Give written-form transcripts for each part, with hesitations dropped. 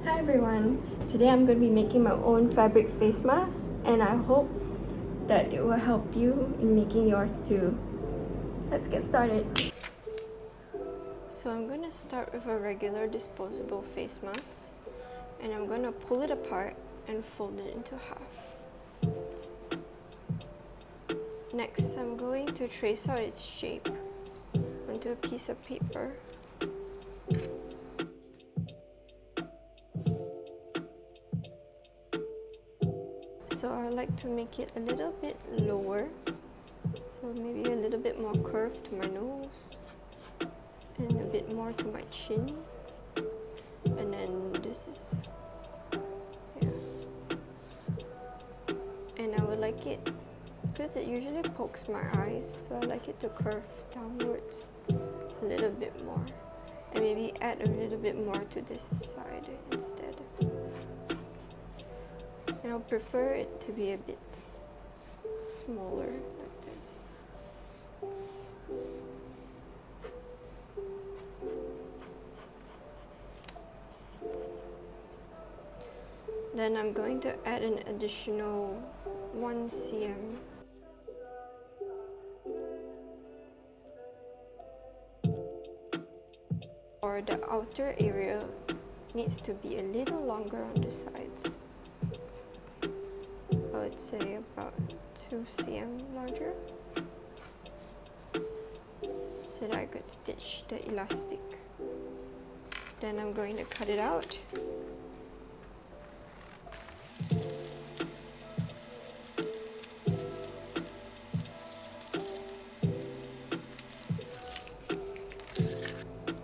Hi everyone! Today I'm going to be making my own fabric face mask and I hope that it will help you in making yours too. Let's get started. So I'm going to start with a regular disposable face mask and I'm going to pull it apart and fold it into half. Next, I'm going to trace out its shape onto a piece of paper. So I like to make it a little bit lower, so maybe a little bit more curved to my nose and a bit more to my chin, and then this is, yeah. And I would like it, because it usually pokes my eyes, so I like it to curve downwards a little bit more, and maybe add a little bit more to this side instead. And I'll prefer it to be a bit smaller like this. Then I'm going to add an additional 1 cm. For the outer area, it needs to be a little longer on the sides. I would say about 2 cm larger, so that I could stitch the elastic. Then I'm going to cut it out.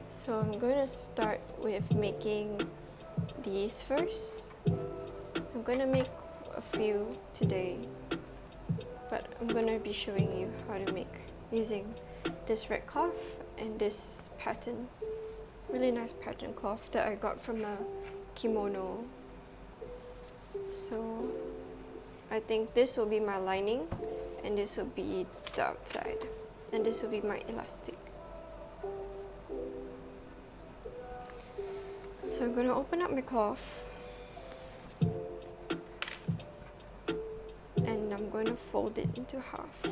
So I'm going to start with making these first. I'm going to make a few today, but I'm going to be showing you how to make using this red cloth and this pattern, really nice pattern cloth that I got from a kimono. So I think this will be my lining and this will be the outside and this will be my elastic. So I'm going to open up my cloth and I'm going to fold it into half.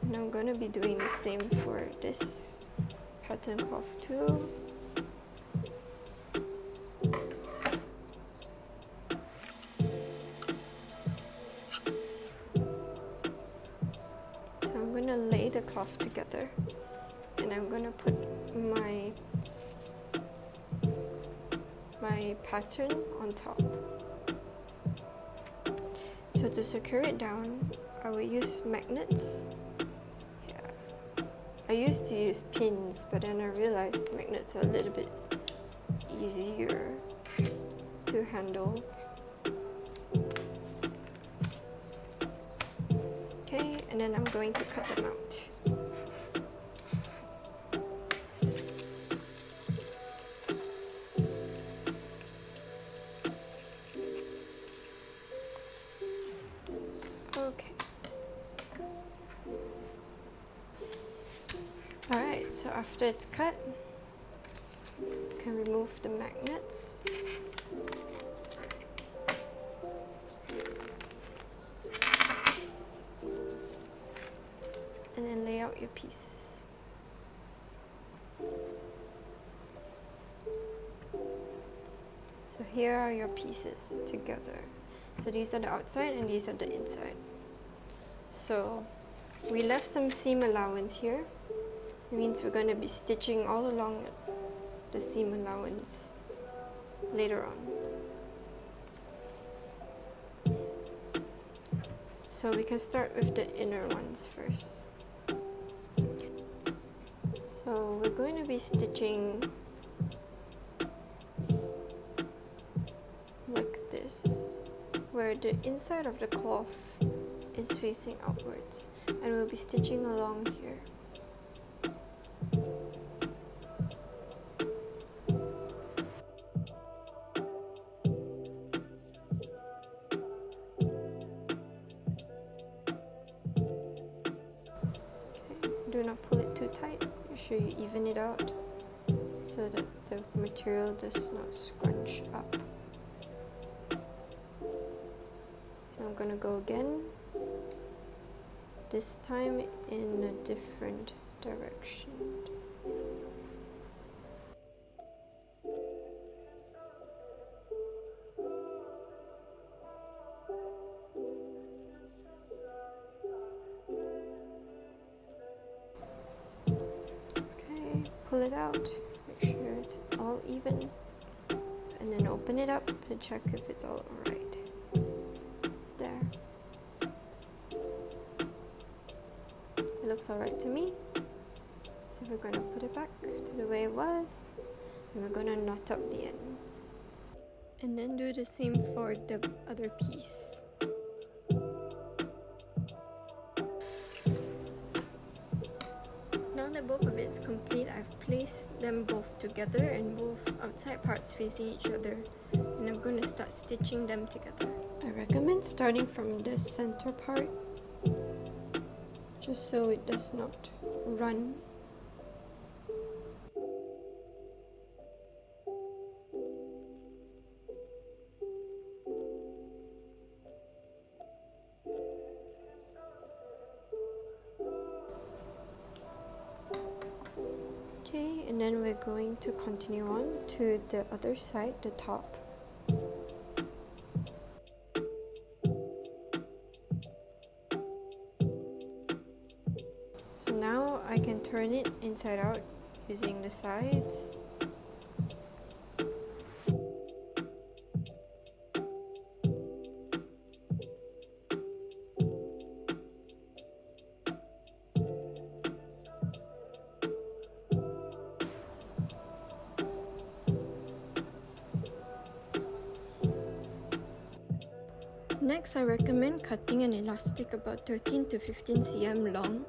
And I'm going to be doing the same for this pattern cloth too. So I'm going to lay the cloth together and I'm going to put my pattern on top. So to secure it down, I will use magnets. I used to use pins, but then I realized magnets are a little bit easier to handle. Okay, and then I'm going to cut them out. Okay. Alright, so after it's cut, you can remove the magnets. And then lay out your pieces. So here are your pieces together. So these are the outside and these are the inside. So we left some seam allowance here. It means we're going to be stitching all along the seam allowance later on. So we can start with the inner ones first. So we're going to be stitching like this, where the inside of the cloth is facing outwards, and we'll be stitching along here. do not pull it too tight. Make sure you even it out so that the material does not scrunch up. So I'm gonna go again, this time in a different direction. Okay, pull it out, make sure it's all even, and then open it up to check if it's all alright. There. It looks alright to me. So we're gonna put it back to the way it was, and we're gonna knot up the end. And then do the same for the other piece. Now that both of it's complete, I've placed them both together and both outside parts facing each other, and I'm going to start stitching them together. I recommend starting from the center part, just so it does not run. Okay, and then we're going to continue on to the other side, the top. So now I can turn it inside out using the sides. Next, I recommend cutting an elastic about 13 to 15 cm long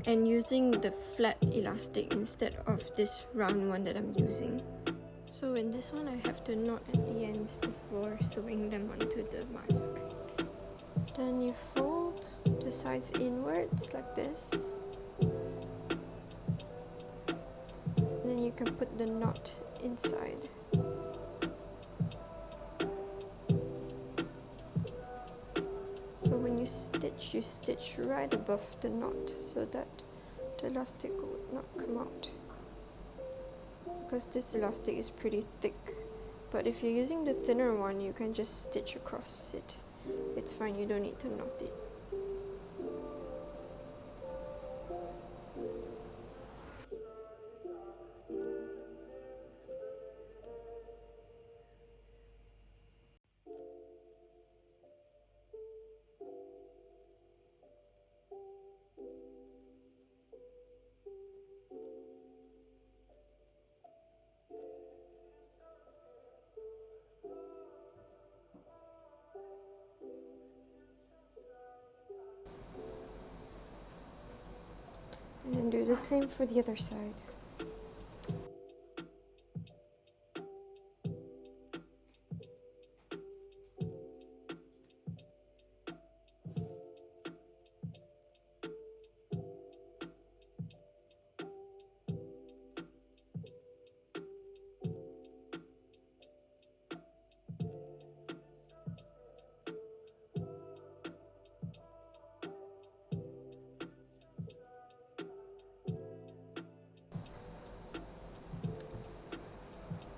and using the flat elastic instead of this round one that I'm using. So in this one, I have to knot at the ends before sewing them onto the mask. Then you fold the sides inwards like this. And then you can put the knot inside. So when you stitch right above the knot so that the elastic would not come out. Because this elastic is pretty thick. But if you're using the thinner one, you can just stitch across it. It's fine, you don't need to knot it. And then do the same for the other side.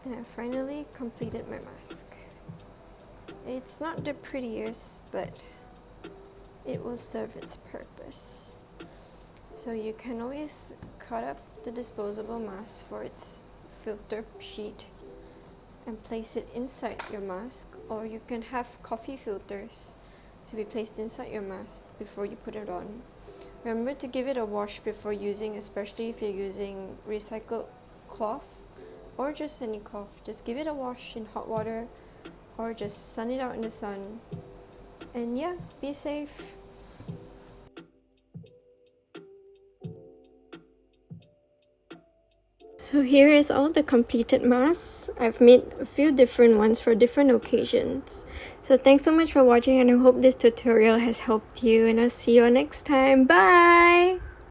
And I finally completed my mask. It's not the prettiest, but it will serve its purpose. So you can always cut up the disposable mask for its filter sheet and place it inside your mask, or you can have coffee filters to be placed inside your mask before you put it on. Remember to give it a wash before using, especially if you're using recycled cloth or just any cloth. Just give it a wash in hot water or just sun it out in the sun. And yeah, be safe. So here is all the completed masks. I've made a few different ones for different occasions. So thanks so much for watching, and I hope this tutorial has helped you, and I'll see you next time. Bye!